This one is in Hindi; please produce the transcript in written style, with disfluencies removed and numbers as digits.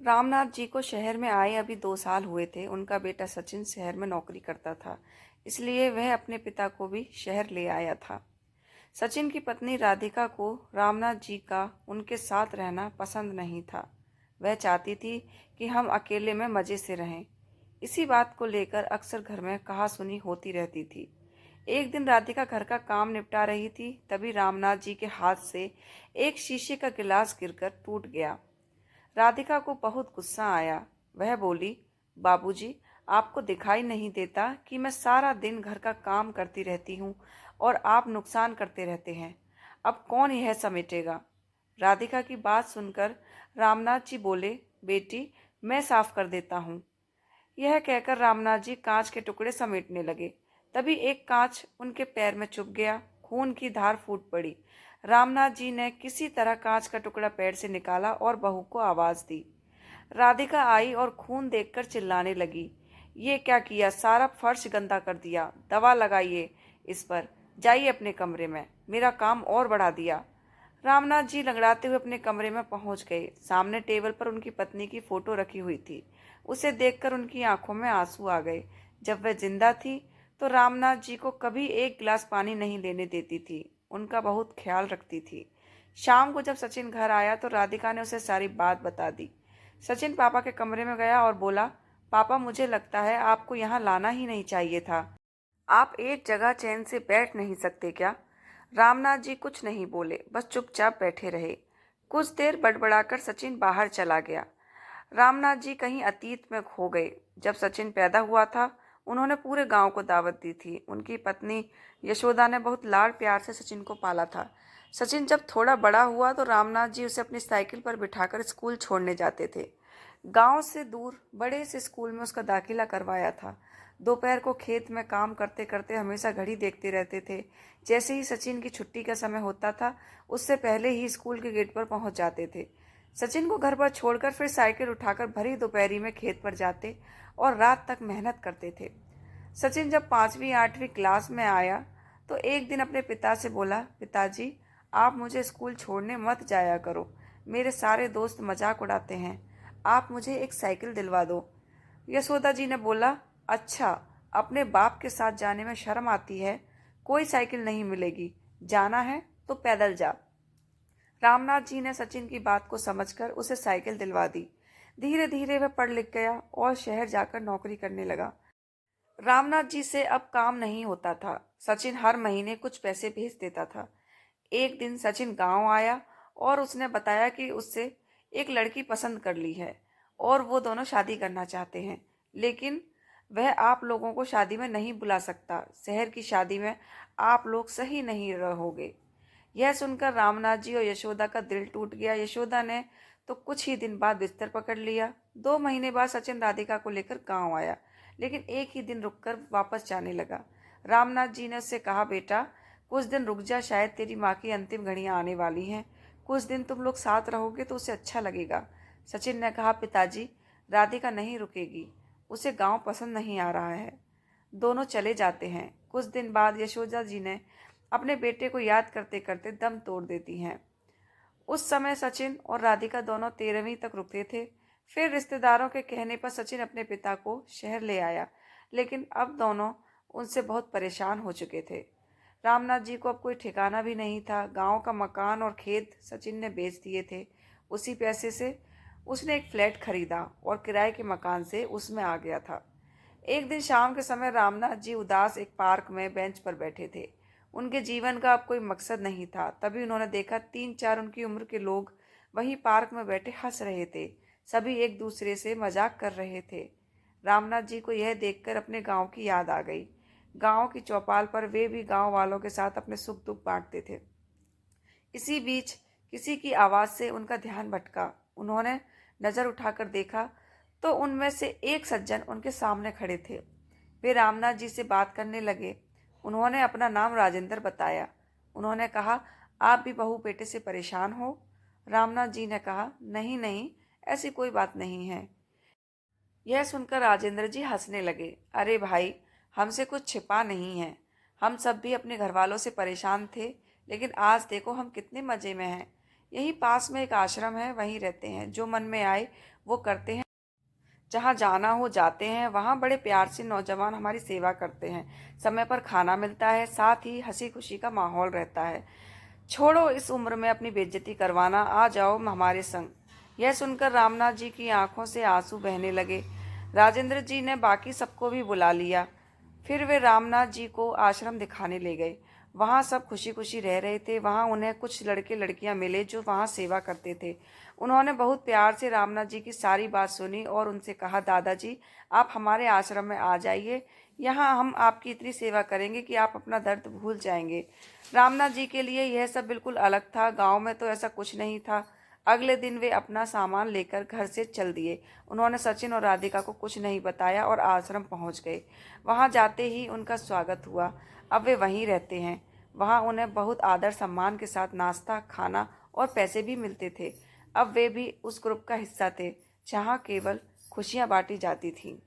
रामनाथ जी को शहर में आए अभी 2 साल हुए थे। उनका बेटा सचिन शहर में नौकरी करता था, इसलिए वह अपने पिता को भी शहर ले आया था। सचिन की पत्नी राधिका को रामनाथ जी का उनके साथ रहना पसंद नहीं था। वह चाहती थी कि हम अकेले में मज़े से रहें। इसी बात को लेकर अक्सर घर में कहासुनी होती रहती थी। एक दिन राधिका घर का काम निपटा रही थी, तभी रामनाथ जी के हाथ से एक शीशे का गिलास गिरकर टूट गया। राधिका को बहुत गुस्सा आया। वह बोली, बाबूजी, आपको दिखाई नहीं देता कि मैं सारा दिन घर का काम करती रहती हूँ और आप नुकसान करते रहते हैं। अब कौन यह समेटेगा? राधिका की बात सुनकर रामनाथ जी बोले, बेटी, मैं साफ कर देता हूँ। यह कहकर रामनाथ जी कांच के टुकड़े समेटने लगे। तभी एक कांच उनके पैर में चुभ गया। खून की धार फूट पड़ी। रामनाथ जी ने किसी तरह कांच का टुकड़ा पैर से निकाला और बहू को आवाज दी। राधिका आई और खून देखकर चिल्लाने लगी, ये क्या किया? सारा फर्श गंदा कर दिया। दवा लगाइए इस पर। जाइए अपने कमरे में। मेरा काम और बढ़ा दिया। रामनाथ जी लंगड़ाते हुए अपने कमरे में पहुंच गए। सामने टेबल पर उनकी पत्नी की फोटो रखी हुई थी। उसे देखकर उनकी आंखों में आंसू आ गए। जब वह जिंदा थी तो रामनाथ जी को कभी एक गिलास पानी नहीं लेने देती थी। उनका बहुत ख्याल रखती थी। शाम को जब सचिन घर आया तो राधिका ने उसे सारी बात बता दी। सचिन पापा के कमरे में गया और बोला, पापा, मुझे लगता है आपको यहाँ लाना ही नहीं चाहिए था। आप एक जगह चैन से बैठ नहीं सकते क्या? रामनाथ जी कुछ नहीं बोले, बस चुपचाप बैठे रहे। कुछ देर बड़बड़ाकर सचिन बाहर चला गया। रामनाथ जी कहीं अतीत में खो गए। जब सचिन पैदा हुआ था, उन्होंने पूरे गांव को दावत दी थी। उनकी पत्नी यशोदा ने बहुत लाड प्यार से सचिन को पाला था। सचिन जब थोड़ा बड़ा हुआ तो रामनाथ जी उसे अपनी साइकिल पर बिठाकर स्कूल छोड़ने जाते थे। गांव से दूर बड़े से स्कूल में उसका दाखिला करवाया था। दोपहर को खेत में काम करते करते हमेशा घड़ी देखते रहते थे। जैसे ही सचिन की छुट्टी का समय होता था, उससे पहले ही स्कूल के गेट पर पहुंच जाते थे। सचिन को घर पर छोड़कर फिर साइकिल उठाकर भरी दोपहरी में खेत पर जाते और रात तक मेहनत करते थे। सचिन जब 5वीं 8वीं क्लास में आया तो एक दिन अपने पिता से बोला, पिताजी, आप मुझे स्कूल छोड़ने मत जाया करो। मेरे सारे दोस्त मजाक उड़ाते हैं। आप मुझे एक साइकिल दिलवा दो। यशोदा जी ने बोला, अच्छा, अपने बाप के साथ जाने में शर्म आती है? कोई साइकिल नहीं मिलेगी। जाना है तो पैदल जा। रामनाथ जी ने सचिन की बात को समझकर उसे साइकिल दिलवा दी। धीरे धीरे वह पढ़ लिख गया और शहर जाकर नौकरी करने लगा। रामनाथ जी से अब काम नहीं होता था। सचिन हर महीने कुछ पैसे भेज देता था। एक दिन सचिन गांव आया और उसने बताया कि उससे एक लड़की पसंद कर ली है और वो दोनों शादी करना चाहते हैं, लेकिन वह आप लोगों को शादी में नहीं बुला सकता। शहर की शादी में आप लोग सही नहीं रहोगे। यह सुनकर रामनाथ जी और यशोदा का दिल टूट गया। यशोदा ने तो कुछ ही दिन बाद बिस्तर पकड़ लिया। 2 महीने बाद सचिन राधिका को लेकर गांव आया, लेकिन एक ही दिन रुककर वापस जाने लगा। रामनाथ जी ने उससे कहा, बेटा, कुछ दिन रुक जा, शायद तेरी माँ की अंतिम घड़ियां आने वाली हैं। कुछ दिन तुम लोग साथ रहोगे तो उसे अच्छा लगेगा। सचिन ने कहा, पिताजी, राधिका नहीं रुकेगी। उसे गांव पसंद नहीं आ रहा है। दोनों चले जाते हैं। कुछ दिन बाद यशोदा जी ने अपने बेटे को याद करते करते दम तोड़ देती हैं। उस समय सचिन और राधिका दोनों 13वीं तक रुके थे। फिर रिश्तेदारों के कहने पर सचिन अपने पिता को शहर ले आया, लेकिन अब दोनों उनसे बहुत परेशान हो चुके थे। रामनाथ जी को अब कोई ठिकाना भी नहीं था। गांव का मकान और खेत सचिन ने बेच दिए थे। उसी पैसे से उसने एक फ्लैट खरीदा और किराए के मकान से उसमें आ गया था। एक दिन शाम के समय रामनाथ जी उदास एक पार्क में बेंच पर बैठे थे। उनके जीवन का अब कोई मकसद नहीं था। तभी उन्होंने देखा 3 4 उनकी उम्र के लोग वहीं पार्क में बैठे हंस रहे थे। सभी एक दूसरे से मजाक कर रहे थे। रामनाथ जी को यह देखकर अपने गांव की याद आ गई। गांव की चौपाल पर वे भी गांव वालों के साथ अपने सुख दुख बांटते थे। इसी बीच किसी की आवाज़ से उनका ध्यान भटका। उन्होंने नज़र उठाकर देखा तो उनमें से एक सज्जन उनके सामने खड़े थे। वे रामनाथ जी से बात करने लगे। उन्होंने अपना नाम राजेंद्र बताया। उन्होंने कहा, आप भी बहू बेटे से परेशान हो? रामनाथ जी ने कहा, नहीं नहीं, ऐसी कोई बात नहीं है। यह सुनकर राजेंद्र जी हंसने लगे। अरे भाई, हमसे कुछ छिपा नहीं है। हम सब भी अपने घर वालों से परेशान थे, लेकिन आज देखो हम कितने मज़े में हैं। यही पास में एक आश्रम है, वहीं रहते हैं। जो मन में आए वो करते हैं। जहाँ जाना हो जाते हैं, वहाँ बड़े प्यार से नौजवान हमारी सेवा करते हैं। समय पर खाना मिलता है, साथ ही हंसी खुशी का माहौल रहता है। छोड़ो इस उम्र में अपनी बेइज्जती करवाना, आ जाओ हमारे संग। यह सुनकर रामनाथ जी की आंखों से आंसू बहने लगे। राजेंद्र जी ने बाकी सबको भी बुला लिया। फिर वे रामनाथ जी को आश्रम दिखाने ले गए। वहाँ सब खुशी खुशी रह रहे थे। वहाँ उन्हें कुछ लड़के लड़कियां मिले जो वहाँ सेवा करते थे। उन्होंने बहुत प्यार से रामनाथ जी की सारी बात सुनी और उनसे कहा, दादाजी आप हमारे आश्रम में आ जाइए। यहाँ हम आपकी इतनी सेवा करेंगे कि आप अपना दर्द भूल जाएंगे। रामनाथ जी के लिए यह सब बिल्कुल अलग था। गांव में तो ऐसा कुछ नहीं था। अगले दिन वे अपना सामान लेकर घर से चल दिए। उन्होंने सचिन और राधिका को कुछ नहीं बताया और आश्रम पहुंच गए। वहां जाते ही उनका स्वागत हुआ। अब वे वहीं रहते हैं। वहां उन्हें बहुत आदर सम्मान के साथ नाश्ता, खाना और पैसे भी मिलते थे। अब वे भी उस ग्रुप का हिस्सा थे जहां केवल खुशियां बांटी जाती थीं।